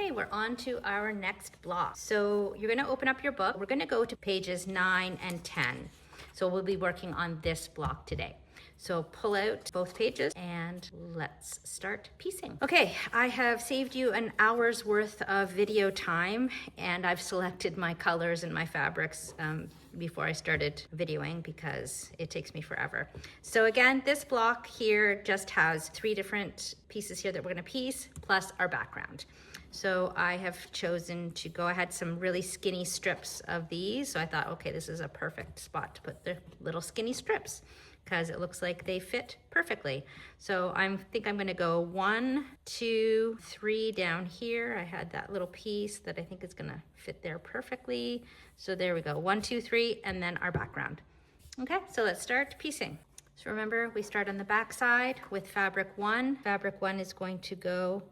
Okay, we're on to our next block. So you're gonna open up your book. We're gonna go to pages 9 and 10. So we'll be working on this block today. So pull out both pages and let's start piecing. Okay, I have saved you an hour's worth of video time and I've selected my colors and my fabrics before I started videoing because it takes me forever. So again, this block here just has 3 different pieces here that we're gonna piece plus our background. So I have chosen to go ahead some really skinny strips of these. So I thought, okay, this is a perfect spot to put the little skinny strips because it looks like they fit perfectly. So I think I'm gonna go 1, 2, 3 down here. I had that little piece that I think is gonna fit there perfectly. So there we go, 1, 2, 3, and then our background. Okay, so let's start piecing. So remember, we start on the back side with fabric 1. Fabric 1 is going to go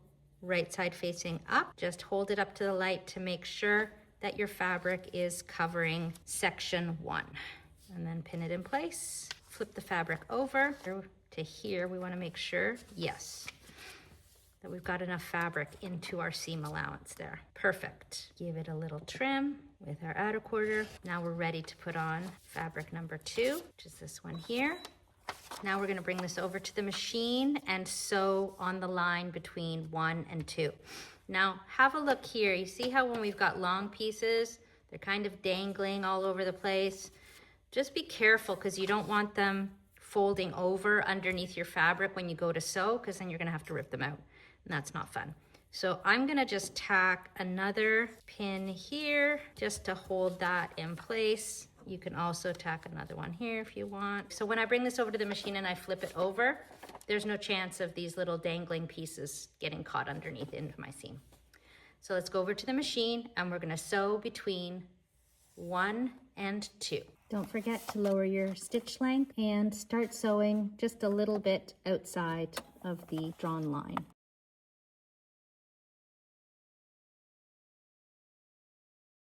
right side facing up. Just hold it up to the light to make sure that your fabric is covering section 1. And then pin it in place. Flip the fabric over to here. We want to make sure, yes, that we've got enough fabric into our seam allowance there. Perfect. Give it a little trim with our outer quarter. Now we're ready to put on fabric number 2, which is this one here. Now we're gonna bring this over to the machine and sew on the line between 1 and 2. Now have a look here. You see how when we've got long pieces, they're kind of dangling all over the place. Just be careful because you don't want them folding over underneath your fabric when you go to sew, because then you're gonna have to rip them out and that's not fun. So I'm gonna just tack another pin here just to hold that in place. You can also tack another one here if you want. So when I bring this over to the machine and I flip it over, there's no chance of these little dangling pieces getting caught underneath into my seam. So let's go over to the machine and we're gonna sew between 1 and 2. Don't forget to lower your stitch length and start sewing just a little bit outside of the drawn line.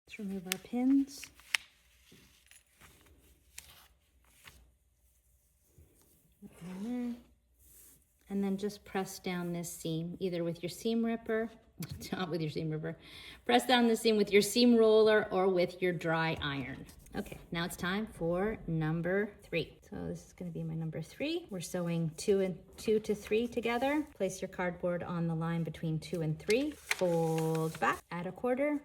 Let's remove our pins. And then just press down this seam, either with your seam ripper, not with your seam ripper, press down the seam with your seam roller or with your dry iron. Okay, now it's time for number 3. So this is gonna be my number 3. We're sewing 2 to 3 together. Place your cardboard on the line between 2 and 3. Fold back, add a quarter.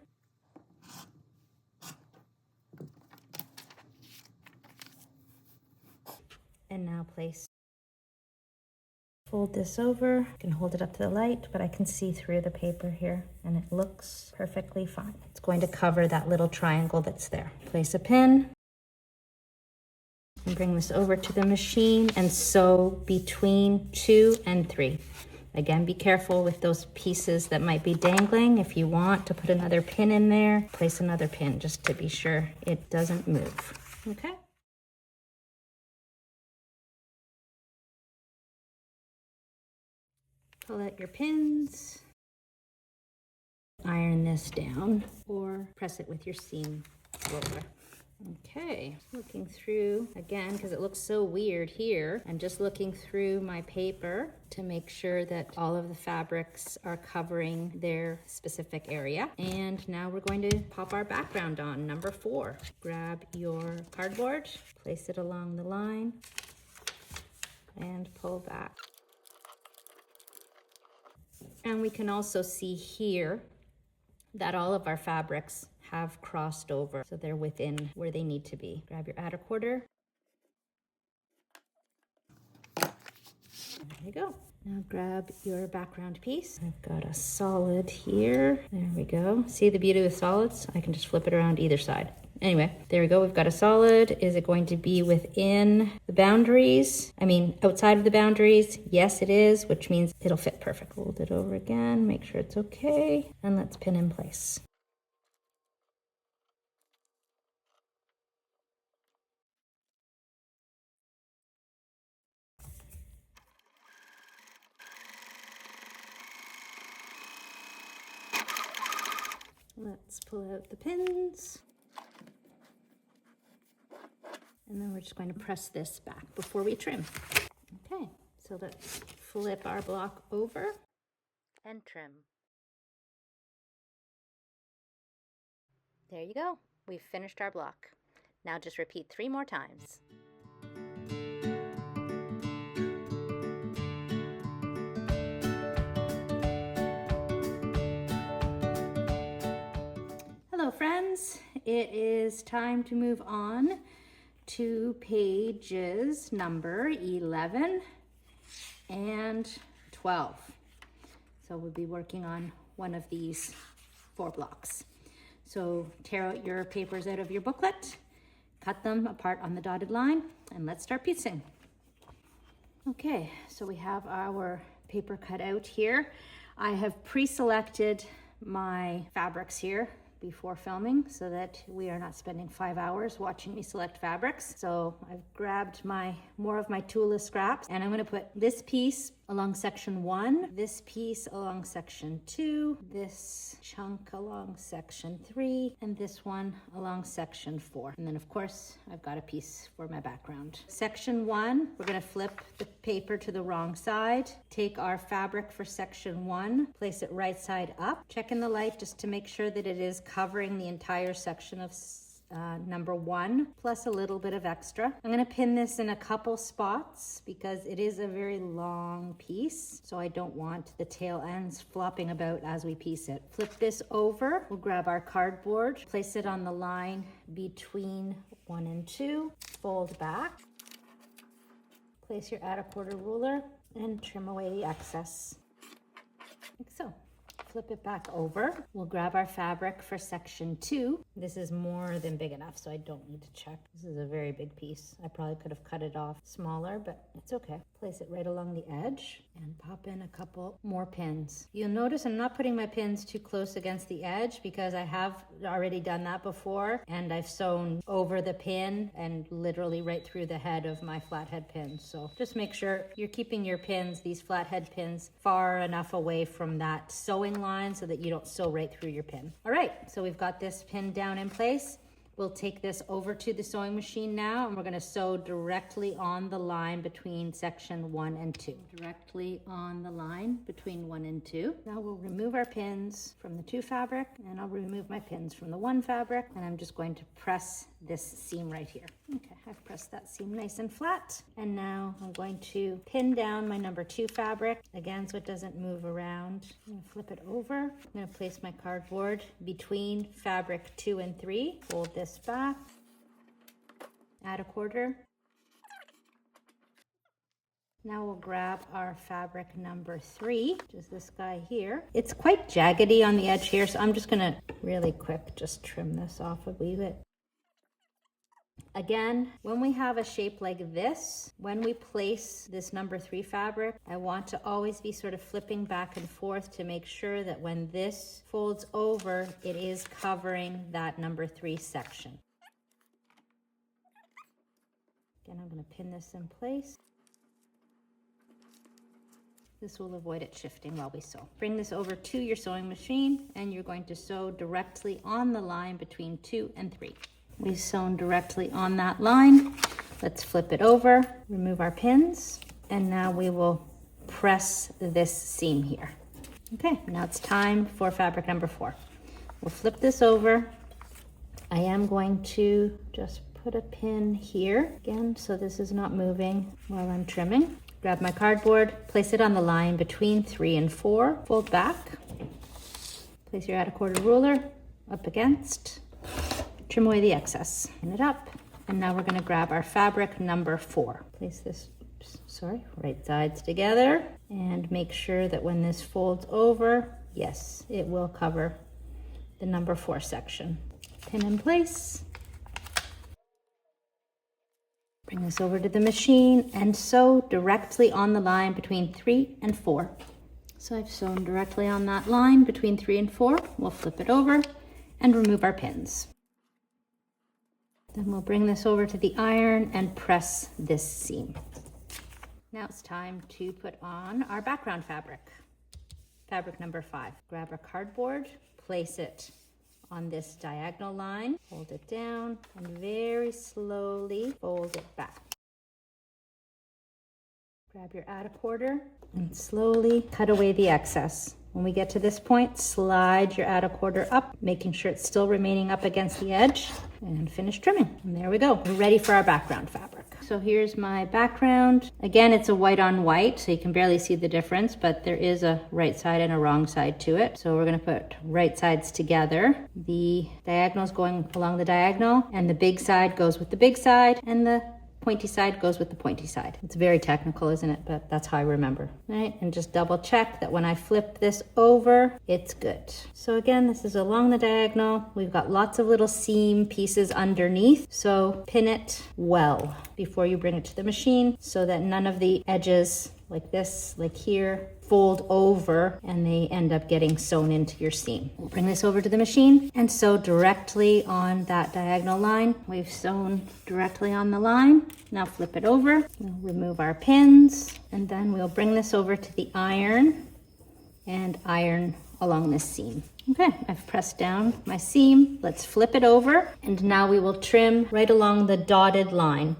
And now place. Fold this over. I can hold it up to the light, but I can see through the paper here and it looks perfectly fine. It's going to cover that little triangle that's there. Place a pin and bring this over to the machine and sew between 2 and 3. Again, be careful with those pieces that might be dangling. If you want to put another pin in there, place another pin just to be sure it doesn't move. Okay? Pull out your pins, iron this down, or press it with your seam roller. Okay, looking through again, because it looks so weird here, and just looking through my paper to make sure that all of the fabrics are covering their specific area. And now we're going to pop our background on, number 4. Grab your cardboard, place it along the line, and pull back. And we can also see here that all of our fabrics have crossed over, so they're within where they need to be. Grab your outer quarter. There you go. Now grab your background piece. I've got a solid here. There we go. See the beauty with solids? I can just flip it around either side. Anyway, there we go. We've got a solid. Is it going to be within the boundaries? I mean, outside of the boundaries? Yes, it is, which means it'll fit perfect. Fold it over again, make sure it's okay, and let's pin in place. Let's pull out the pins. And then we're just going to press this back before we trim. Okay, so let's flip our block over and trim. There you go. We've finished our block. Now just repeat 3 more times. Hello friends, it is time to move on to pages number 11 and 12. So we'll be working on one of these 4 blocks. So tear out your papers out of your booklet, cut them apart on the dotted line, and let's start piecing. Okay, so we have our paper cut out here. I have pre-selected my fabrics here before filming so that we are not spending 5 hours watching me select fabrics. So I've grabbed more of my toolless scraps, and I'm going to put this piece along section 1, this piece along section 2, this chunk along section 3, and this one along section 4. And then of course I've got a piece for my background. Section 1, we're going to flip the paper to the wrong side, take our fabric for section 1, place it right side up, check in the light just to make sure that it is covering the entire section of number 1 plus a little bit of extra. I'm going to pin this in a couple spots because it is a very long piece, so I don't want the tail ends flopping about as we piece it. Flip this over, we'll grab our cardboard, place it on the line between 1 and 2, fold back, place your add a quarter ruler and trim away the excess, like so. Flip it back over. We'll grab our fabric for section 2. This is more than big enough, so I don't need to check. This is a very big piece. I probably could have cut it off smaller, but it's okay. Place it right along the edge and pop in a couple more pins. You'll notice I'm not putting my pins too close against the edge because I have already done that before, and I've sewn over the pin and literally right through the head of my flathead pin. So just make sure you're keeping your pins, these flathead pins, far enough away from that sewing line so that you don't sew right through your pin. All right, so we've got this pin down in place. We'll take this over to the sewing machine now, and we're going to sew directly on the line between section 1 and 2. Directly on the line between 1 and 2. Now we'll remove our pins from the 2 fabric, and I'll remove my pins from the 1 fabric, and I'm just going to press this seam right here. Okay, I've pressed that seam nice and flat, and now I'm going to pin down my number 2 fabric, again, so it doesn't move around. I'm going to flip it over. I'm going to place my cardboard between fabric 2 and 3, fold this back, add a quarter. Now we'll grab our fabric number 3, which is this guy here. It's quite jaggedy on the edge here, so I'm just gonna really quick just trim this off a wee bit. Again, when we have a shape like this, when we place this number 3 fabric, I want to always be sort of flipping back and forth to make sure that when this folds over, it is covering that number 3 section. Again, I'm going to pin this in place. This will avoid it shifting while we sew. Bring this over to your sewing machine, and you're going to sew directly on the line between 2 and 3. We've sewn directly on that line. Let's flip it over, remove our pins, and now we will press this seam here. Okay, now it's time for fabric number 4. We'll flip this over. I am going to just put a pin here again so this is not moving while I'm trimming. Grab my cardboard, place it on the line between 3 and 4, fold back, place your add a quarter ruler up against, trim away the excess, pin it up, and now we're going to grab our fabric number 4. Place this, right sides together, and make sure that when this folds over, yes, it will cover the number 4 section. Pin in place. Bring this over to the machine and sew directly on the line between 3 and 4. So I've sewn directly on that line between 3 and 4. We'll flip it over and remove our pins. Then we'll bring this over to the iron and press this seam. Now it's time to put on our background fabric. Fabric number 5. Grab our cardboard, place it on this diagonal line, hold it down, and very slowly fold it back. Grab your add a quarter and slowly cut away the excess. When we get to this point, slide your outer quarter up, making sure it's still remaining up against the edge, and finish trimming. And there we go. We're ready for our background fabric. So here's my background. Again, it's a white on white, so you can barely see the difference, but there is a right side and a wrong side to it. So we're gonna put right sides together. The diagonal's going along the diagonal, and the big side goes with the big side, and the pointy side goes with the pointy side. It's very technical, isn't it? But that's how I remember. All right, and just double check that when I flip this over, it's good. So again, this is along the diagonal. We've got lots of little seam pieces underneath. So pin it well before you bring it to the machine so that none of the edges like this, like here, fold over and they end up getting sewn into your seam. We'll bring this over to the machine and sew directly on that diagonal line. We've sewn directly on the line. Now flip it over. We'll remove our pins and then we'll bring this over to the iron and iron along this seam. Okay, I've pressed down my seam. Let's flip it over and now we will trim right along the dotted line.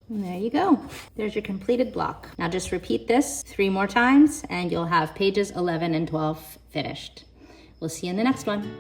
And there you go. There's your completed block. Now just repeat this 3 more times and you'll have pages 11 and 12 finished. We'll see you in the next one.